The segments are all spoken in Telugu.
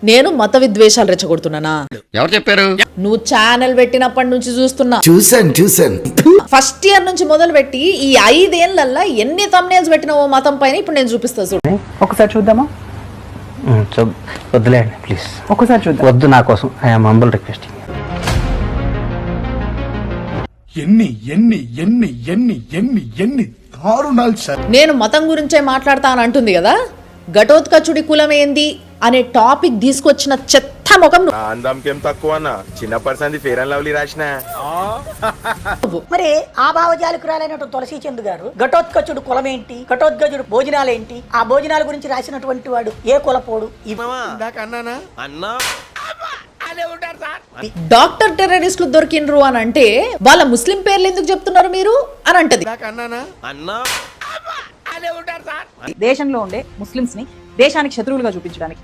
నేను మత విద్వేషాలు రెచ్చగొడుతున్నానా? ఎవరు చెప్పారు? నువ్వు ఛానల్ పెట్టినప్పటి నుంచి చూస్తున్నా. చూసాను ఫస్ట్ ఇయర్ నుంచి మొదలు పెట్టి ఈ 5 ఏళ్లల్లో ఎన్ని thumbnails పెట్టినావో మతం పైన ఇప్పుడు నేను చూపిస్తా చూడు. ఒకసారి చూద్దామా? వద్దులేండి ప్లీజ్, ఒకసారి చూద్దాం. వద్దు, నా కోసం ఐఎమ్ హంబుల్ రిక్వెస్టింగ్. ఎన్ని దారుణాలు సార్. నేను మతం గురించే మాట్లాడతాను అంటుంది కదా. ఘటోత్కచుడి కులం ఏంది అనే టాపిక్ తీసుకొచ్చిన చెత్త ముఖం అందంకేం తక్కువ అన్న, చిన్న పర్సన్ ఫేర్ అండ్ లవ్లీ రాసిన. మరి ఆ భావజాలికురాలైనటువంటి తులసి చంద్ గారు ఘటోత్కచుడు కులం ఏంటి, ఘటోత్కచుడు భోజనాలు ఏంటి, ఆ భోజనాల గురించి రాసినటువంటి వాడు ఏ కులపోడు? డాక్టర్ టెర్రరిస్టులు దొరికినరు అని అంటే వాళ్ళ ముస్లిం పేర్లు ఎందుకు చెప్తున్నారు మీరు అని అంటది. దేశంలో ఉండే ముస్లింస్ ని దేశానికి శత్రువులుగా చూపించడానికి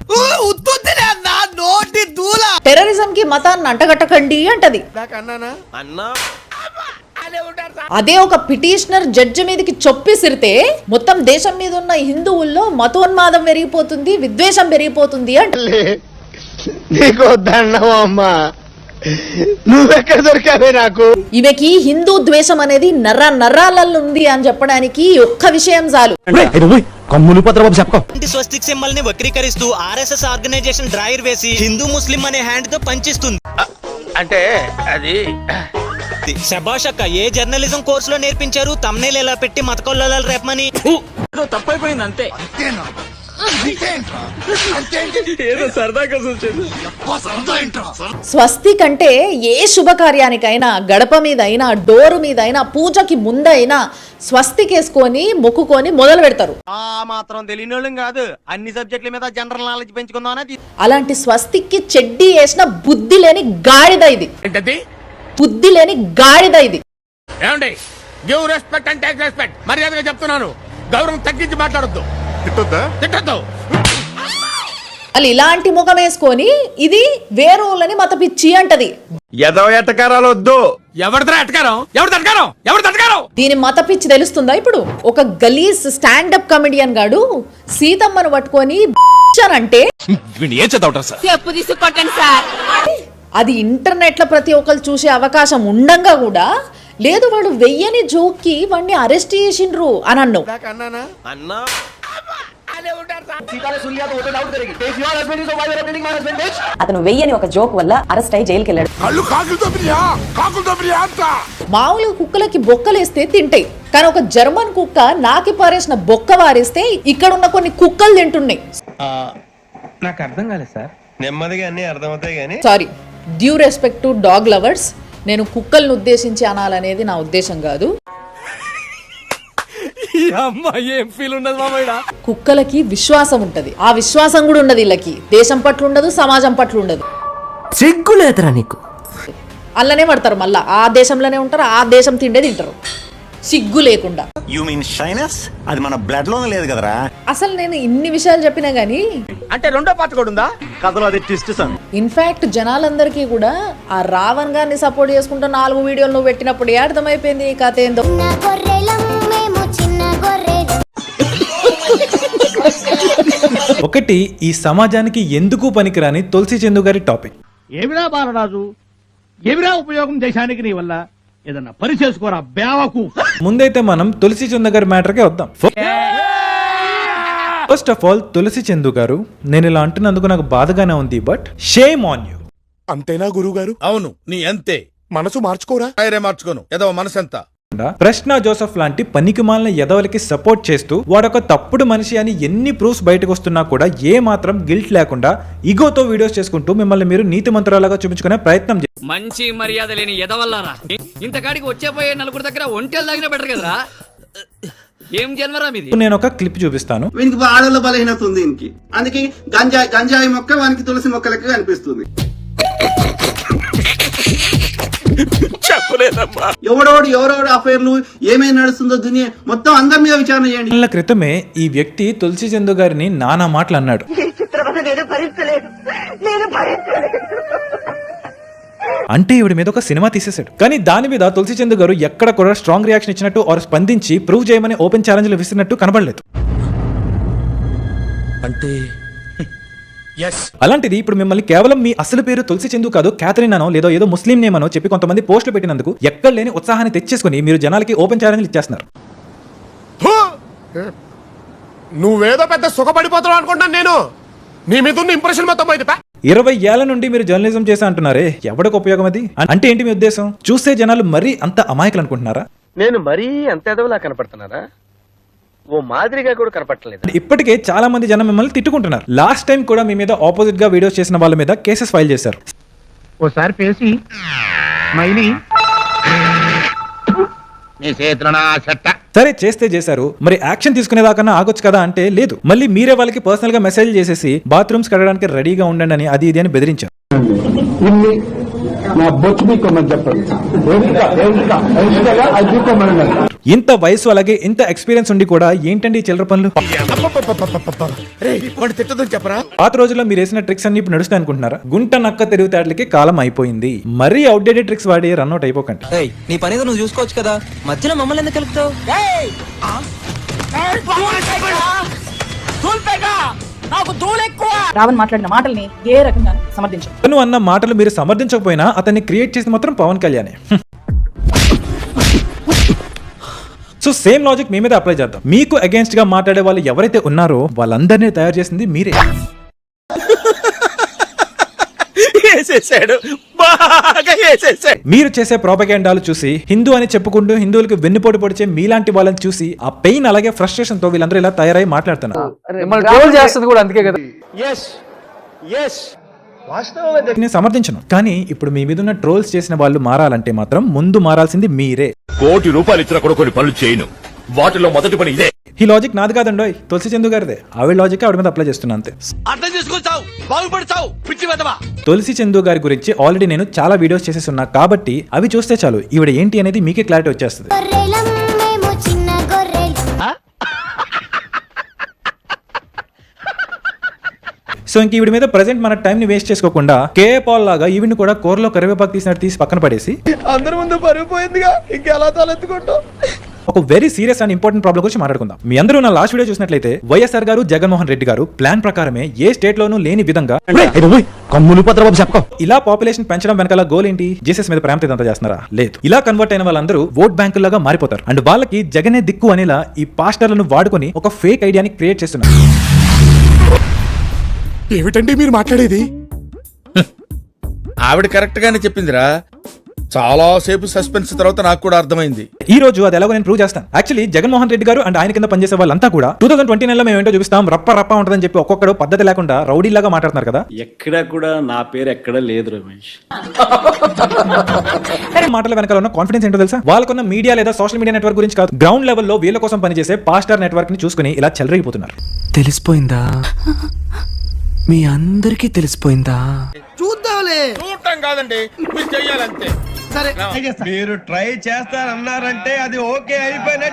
టెర్రరిజం కి మతాన్ని అంటగట్టకండి అంటది. అదే ఒక పిటిషనర్ జడ్జి మీదకి చొప్పిసిరితే మొత్తం దేశం మీద ఉన్న హిందువుల్లో మతోన్మాదం పెరిగిపోతుంది, విద్వేషం పెరిగిపోతుంది అంట. నీకు దండమమ్మా, నువ్వెక్కడ దొరికావే నాకు? ఈమెకి హిందూ ద్వేషం అనేది నరాలలో ఉంది అని చెప్పడానికి ఒక్క విషయం చాలు. స్వస్తిక్ సింబల్ ని వక్రీకరిస్తూ ఆర్ఎస్ఎస్ ఆర్గనైజేషన్ డ్రైవర్ వేసి హిందూ ముస్లిం అనే హ్యాండ్ తో పంచిస్తుంది. అంటే అది శభాష్ అక్క, ఏ జర్నలిజం కోర్సులో నేర్పించారు తమ్నేల్ ఎలా పెట్టి మతకొల్లాలి రేపమని? తప్పైపోయింది అంతే. స్వస్తిక్ అంటే ఏ శుభకార్యానికైనా, గడప మీద అయినా, డోరు మీద అయినా, పూజకి ముందైనా స్వస్తిక్ వేసుకొని మొక్కుకొని మొదలు పెడతారు. మాత్రం తెలియని కాదు, అన్ని సబ్జెక్టుల మీద జనరల్ నాలెడ్జ్ పెంచుకుందామని. అలాంటి స్వస్తిక్ కి చెడ్డీ వేసిన బుద్ధి లేని గాడిద ఇది. బుద్ధి లేని గాడిద ఇది. Give respect and take respect. మర్యాదగా చెప్తున్నాను, గౌరవం తగ్గించి మాట్లాడొద్దు. తిట్టొద్దు. వాళ్ళు ఇలాంటి ముఖం వేసుకొని ఇది వేరేళ్ళని మత పిచ్చి అంటది. ఎటకారాలు వద్దు. దీని మత పిచ్చి తెలుస్తుందా ఇప్పుడు? ఒక గలీజ్ స్టాండప్ కమెడియన్ గాడు సీతమ్మను పట్టుకొని అంటే అది ఇంటర్నెట్ లో ప్రతి ఒక్కరు చూసే అవకాశం ఉండంగా కూడా లేదు, వాడు వెయ్యని జోక్కి వాడిని అరెస్ట్ చేసిండ్రు అని అన్నావు. అతను వెయ్యని ఒక జోక్ వల్ల అరెస్ట్ అయ్యి జైలుకి వెళ్ళాడు. మామూలుగా కుక్కలకి బొక్కలేస్తే తింటాయి, కానీ ఒక జర్మన్ కుక్క నాకి పారేసిన బొక్క వారిస్తే ఇక్కడ ఉన్న కొన్ని కుక్కలు తింటున్నాయి. నాకు అర్థం కాలేదు సార్. నెమ్మదిగా అన్ని అర్థమవుతాయి కానీ. Sorry, due respect to dog lovers, నేను కుక్కల్ని ఉద్దేశించి అనాలనేది నా ఉద్దేశం కాదు. కుక్కలకి విశ్వాసం ఉంటది, ఆ విశ్వాసం కూడా ఉండదు వీళ్ళకి. దేశం పట్ల ఉండదు, సమాజం పట్ల ఉండదు. సిగ్గులేదురా నీకు? అల్లనే పడతారు, మళ్ళా ఆ దేశంలోనే ఉంటారు, ఆ దేశం తిండే తింటారు సిగ్గు లేకుండా. You mean shyness? అది మన బ్లడ్ లోనే లేదు కదరా. అసలు నేను ఇన్ని విషయాలు చెప్పినా గానీ అంటే రెండో పార్ట్ కూడా ఉందా కథలో? అది ట్విస్ట్ సన్. ఇన్ఫాక్ట్ జనాలందరికీ కూడా ఆ రావణ్ గారిని సపోర్ట్ చేసుకుంటూ 4 వీడియోలు నువ్వు పెట్టినప్పుడు అర్థమైపోయింది ఈ కథ ఏందో. ఒకటి, ఈ సమాజానికి ఎందుకు పనికిరాని తులసి చందు గారి టాపిక్. ఏమిరా బాలరాజు, ఏమిరా ఉపయోగం దేశానికి నీ వల్ల? ఏదన్నా పని చేసుకోరా బేవకు. ముందైతే మనం తులసి చందు గారి మ్యాటర్కే వద్దాం. ఫస్ట్ ఆఫ్ ఆల్, తులసి చందు గారు, నేను ఇలా అంటున్నందుకు నాకు బాధగానే ఉంది, బట్ షేమ్ ఆన్ యూ. అంతేనా గురువు గారు? అవును, నీ అంతే. మనసు మార్చుకోరా? మార్చుకోను, ఏదో మనసు ఎంత. ప్రశ్న జోసెఫ్ లాంటి పనికిమాలిన ఎదవలకి సపోర్ట్ చేస్తూ వాడొక తప్పుడు మనిషి అని ఎన్ని ప్రూఫ్స్ బయటకు వస్తున్నా కూడా ఏ మాత్రం గిల్ట్ లేకుండా ఈగోతో వీడియోస్ చేసుకుంటూ మిమ్మల్ని మీరు నీతి మంత్రాలుగా చూపించుకునే ప్రయత్నం చేస్తారు. మంచి మర్యాద లేని ఎదవల్లారా, ఇంతకాడికి వచ్చేపోయే నలుగురు దగ్గర ఒంటెలు తాగిన బెటర్ కదరా. ఏం జన్మరా మీది? నేను ఒక క్లిప్ చూపిస్తాను. వీనికి ఆడలో బలహీనత ఉంది, అందుకే గంజాయి మొక్క వానికి తులసి మొక్క లెక్క కనిపిస్తుంది. ఎవరోడు అఫైర్లు ఏమేమి నడుస్తుందో దునియా మొత్తం అందరి మీద విచారణ చేయండి. నెలల క్రితమే ఈ వ్యక్తి తులసి చందు గారిని నానా మాటలు అన్నాడు. అంటే ఇవిడి మీద ఒక సినిమా తీసేశాడు. కానీ దాని మీద తులసి చందు గారు ఎక్కడ కూడా స్ట్రాంగ్ రియాక్షన్ ఇచ్చినట్టు ఆర్ స్పందించి ప్రూవ్ చేయమని ఓపెన్ ఛాలెంజ్లు విసిరినట్టు కనబడలేదు. అంటే అలాంటిది ఇప్పుడు మిమ్మల్ని కేవలం మీ అసలు పేరు తులసి చందు కాదు క్యాథరిన్ అనో లేదో ఏదో ముస్లిం నేమ్ అనో చెప్పి కొంతమంది పోస్టులు పెట్టినందుకు ఎక్కడ లేని ఉత్సాహాన్ని తెచ్చేసుకుని మీరు జనాలకి ఓపెన్ ఛాలెంజ్ ఇచ్చేస్తున్నారు. నువ్వేదో పెద్ద సుఖపడిపోతావు అనుకుంటాను నేను. నీ మీద ఉన్న ఇంప్రెషన్ మొత్తం పోయింది. 20 ఏళ్ల నుండి మీరు జర్నలిజం చేసా అంటున్నారే, ఎవరికి ఉపయోగం అది? అంటే ఏంటి మీ ఉద్దేశం? చూసే జనాలు మరీ అంత అమాయకులు అనుకుంటున్నారా? నేను మరీ అంత ఎదవలా కనపడుతున్నారా? ఓ మాదిరిగా కూడా కనపడలేదు. ఇప్పటికే చాలా మంది జనం మిమ్మల్ని తిట్టుకుంటున్నారు. లాస్ట్ టైం కూడా మీ మీద ఆపోజిట్ గా వీడియోస్ చేసిన వాళ్ళ మీద కేసెస్ ఫైల్ చేశారు. ఓసారి పేసి మైలి నీ చేతులు నా చెట్ట. సరే చేస్తే చేశారు, మరి యాక్షన్ తీసుకునేదాకన్నా ఆగొచ్చు కదా అంటే లేదు. మళ్ళీ మీరే వాళ్ళకి పర్సనల్ గా మెసేజ్ చేసేసి బాత్రూమ్స్ కడగడానికి రెడీగా ఉండండి అని అది ఇది అని బెదిరించారు. ఇంత వయసు అలాగే ఇంత ఎక్స్పీరియన్స్ ఉండి కూడా ఏంటండి ఈ చిల్లర పనులు? చెప్పరా? పాత రోజుల్లో మీరు వేసిన ట్రిక్స్ అన్ని ఇప్పుడు నడుస్తాయి అనుకుంటున్నారా? గుంట నక్క తిరుగుతాట్లకి కాలం అయిపోయింది. మరీ అవుట్డేటెడ్ ట్రిక్స్ వాడి రన్అట్ అయిపోకండి. నీ పని నువ్వు చూసుకోవచ్చు కదా, మధ్యలో మమ్మల్ని ఎందుకు కలుపుతావు? రావణ్ మాట్లాడిన మాటల్ని ఏ రకంగా సమర్థించారు? తను అన్న మాటలు మీరు సమర్థించకపోయినా అతన్ని క్రియేట్ చేసి మాత్రం పవన్ కళ్యాణే. సో సేమ్ లాజిక్ మీ మీద అప్లై చేద్దాం. మీకు అగేన్స్ట్ గా మాట్లాడే వాళ్ళు ఎవరైతే ఉన్నారో వాళ్ళందరినీ తయారు చేసింది మీరే. మీరు చేసే ప్రోపగేండాలు చూసి హిందూ అని చెప్పుకుంటూ హిందువులకు వెన్నుపోటు పొడిచే మీలాంటి వాళ్ళని చూసి ఆ పెయిన్ అలాగే ఫ్రస్ట్రేషన్ తో వీళ్ళందరూ ఇలా తయారై మాట్లాడుతున్నారు. నేను సమర్థించను, కానీ ఇప్పుడు మీ మీద ఉన్న ట్రోల్స్ చేసిన వాళ్ళు మారాలంటే మాత్రం ముందు మారాల్సింది మీరే. ₹1,00,00,000 ఇచ్చిన కూడా కొన్ని పనులు చేయను. వాటిలో మొదటి పని ఇదే. ఈ లాజిక్ నాది కాదండోయ్, తులసి చందు గారిదే. ఆవిడ లాజిక్ ఆవిడ మీద అప్లై చేస్తున్నా అంతే. అర్థం చేసుకుంటావు, బాగుపడతావు, పిచ్చి వెదవా. తులసి చందు గారి గురించి ఆల్రెడీ నేను చాలా వీడియోస్ చేసేసి ఉన్నా కాబట్టి అవి చూస్తే చాలు ఈవిడ ఏంటి అనేది మీకే క్లారిటీ వచ్చేస్తుంది. సో ఇంక ఈవిడ మీద ప్రెసెంట్ మన టైం ని వేస్ట్ చేసుకోకుండా కేఏ పాల్ లాగా ఈవిని కూడా కూరలో కరివేపాకు తీసినట్టు తీసి పక్కన పడేసి అందరి ముందు పరుగు పోయిందిగా, ఇంకెలా తలెత్తుకుంటావు? ఒక very serious and important problem గురించి మాట్లాడుకుందాం. మీ అందరూ నా లాస్ట్ వీడియో చూసినట్లయితే వైఎస్ఆర్ గారు జగన్మోహన్ రెడ్డి గారు ప్లాన్ ప్రకారమే ఏ స్టేట్ లోనూ లేని విధంగా ఇలా పాపులేషన్ పెంచడం వెనకాల గోల్ ఏంటి? జీసస్ మీద ప్రేమతో ఇదంతా చేస్తున్నారా? లేదు. ఇలా కన్వర్ట్ అయిన వాళ్ళందరూ ఓట్ బ్యాంకులాగా మారిపోతారు అండ్ వాళ్ళకి జగనే దిక్కు అనేలా ఈ పాస్టర్లను వాడుకొని ఒక ఫేక్ ఐడియాని క్రియేట్ చేస్తున్నారు. ఏమిటండి మీరు మాట్లాడేది? ఆవిడ కరెక్ట్ గానే చెప్పిందిరా. చాలా సేపు సస్పెన్స్ తర్వాత నాకు కూడా అర్థమైంది. ఈ రోజు అది ఎలాగో నేను ప్రూవ్ చేస్తాను. యాక్చువల్లీ జగన్మోహన్ రెడ్డి గారు అండ్ ఆయన కింద పనిచేసే వాళ్ళంతా కూడా 2029 లో మేము ఏంటో చూపిస్తాం, రప్ప రప్ప ఉంటుందని చెప్పి ఒక్కొక్కడు పద్ధతి లేకుండా రౌడీలాగా మాట్లాడుతున్నారు కదా. ఎక్కడ కూడా నా పేరు ఎక్కడ లేదు రమేష్. మాటల వెనకాల ఉన్న కాన్ఫిడెన్స్ ఏంటో తెలుసా? వాళ్ళకున్న మీడియా లేదా సోషల్ మీడియా నెట్వర్క్ గురించి కాదు, గ్రౌండ్ లెవెల్లో వీళ్ళ కోసం పనిచేసే పాస్టర్ నెట్వర్క్ ని చూసుకుని ఇలా చెలరేగిపోతున్నారు. తెలిసిపోయిందా? మీ అందరికీ తెలిసిపోయిందా? చూద్దాంలే. చూడటం కాదండి, మీరు చెయ్యాలంతే. సరే, మీరు ట్రై చేస్తారన్నారంటే అది ఓకే అయిపోయిన